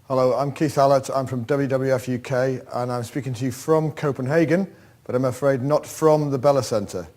Hello, I'm Keith Allott. I'm from WWF UK and I'm speaking to you from Copenhagen, but I'm afraid not from the Bella Centre.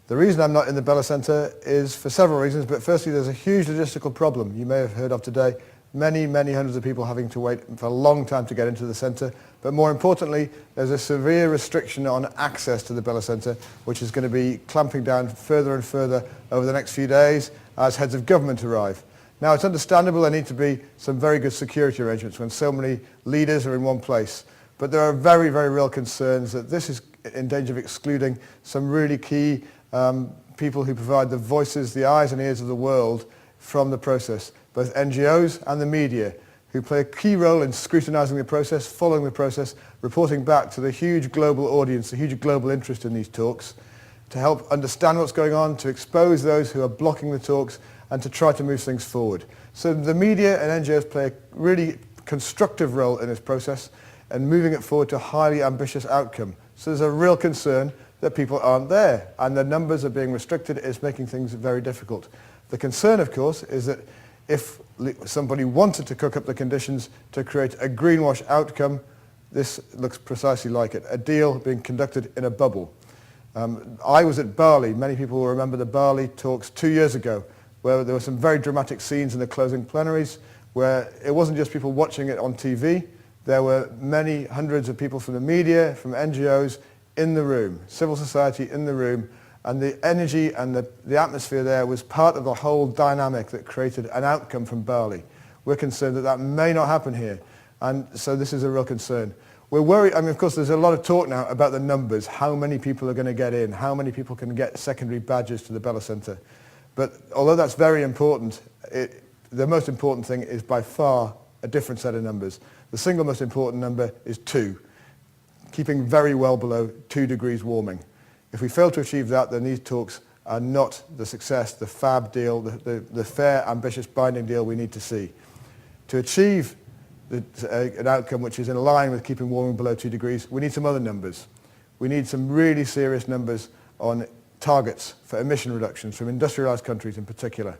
The reason I'm not in the Bella Centre is for several reasons, but firstly there's a huge logistical problem you may have heard of today. Many hundreds of people having to wait for a long time to get into the centre, but more importantly there's a severe restriction on access to the Bella Centre, which is going to be clamping down further and further over the next few days as heads of government arrive. Now, it's understandable there need to be some very good security arrangements when so many leaders are in one place. But there are very real concerns that this is in danger of excluding some really key people who provide the voices, the eyes and ears of the world from the process. Both NGOs and the media, who play a key role in scrutinising the process, following the process, reporting back to the huge global audience, the huge global interest in these talks, to help understand what's going on, to expose those who are blocking the talks, and to try to move things forward. So the media and NGOs play a really constructive role in this process and moving it forward to a highly ambitious outcome. So there's a real concern that people aren't there and the numbers are being restricted. It's making things very difficult. The concern, of course, is that if somebody wanted to cook up the conditions to create a greenwash outcome, this looks precisely like it, a deal being conducted in a bubble. I was at Bali. Many people will remember the Bali talks 2 years ago, where there were some very dramatic scenes in the closing plenaries, where it wasn't just people watching it on TV. There were many hundreds of people from the media, from NGOs in the room, civil society in the room, and the energy and the atmosphere there was part of the whole dynamic that created an outcome from Bali. We're concerned that that may not happen here, and so this is a real concern. We're worried, I mean, of course, there's a lot of talk now about the numbers, how many people are going to get in, how many people can get secondary badges to the Bella Centre. But although that's very important, the most important thing is by far a different set of numbers. The single most important number is 2, keeping very well below 2 degrees warming. If we fail to achieve that, then these talks are not the success, the fab deal, the fair, ambitious, binding deal we need to see. To achieve an outcome which is in line with keeping warming below 2 degrees, we need some other numbers. We need some really serious numbers on targets for emission reductions from industrialised countries in particular.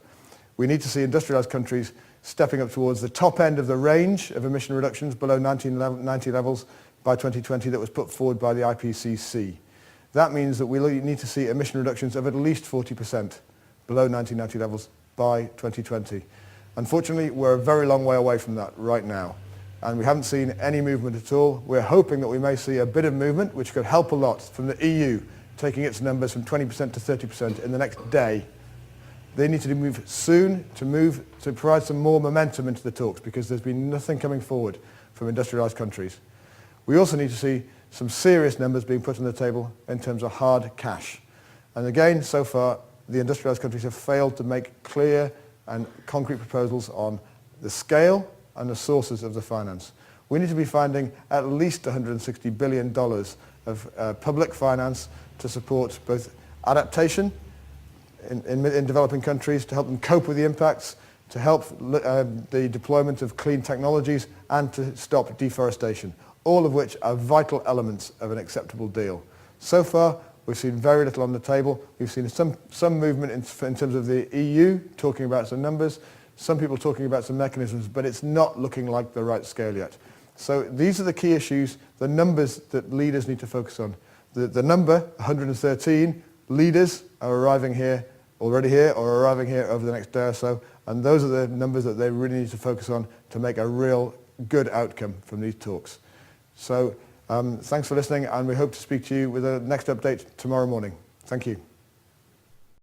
We need to see industrialised countries stepping up towards the top end of the range of emission reductions below 1990 levels by 2020 that was put forward by the IPCC. That means that we need to see emission reductions of at least 40% below 1990 levels by 2020. Unfortunately, we're a very long way away from that right now, and we haven't seen any movement at all. We're hoping that we may see a bit of movement, which could help a lot, from the EU, taking its numbers from 20% to 30% in the next day. They need to move soon to provide some more momentum into the talks, because there's been nothing coming forward from industrialised countries. We also need to see some serious numbers being put on the table in terms of hard cash. And again, so far, the industrialised countries have failed to make clear and concrete proposals on the scale and the sources of the finance. We need to be finding at least $160 billion of public finance to support both adaptation in developing countries, to help them cope with the impacts, to help the deployment of clean technologies, and to stop deforestation, all of which are vital elements of an acceptable deal. So far, we've seen very little on the table. We've seen some movement in terms of the EU talking about some numbers, some people talking about some mechanisms, but it's not looking like the right scale yet. So these are the key issues, the numbers that leaders need to focus on. The number, 113 leaders, are arriving here, already here, or arriving here over the next day or so, and those are the numbers that they really need to focus on to make a real good outcome from these talks. So thanks for listening, and we hope to speak to you with a next update tomorrow morning. Thank you.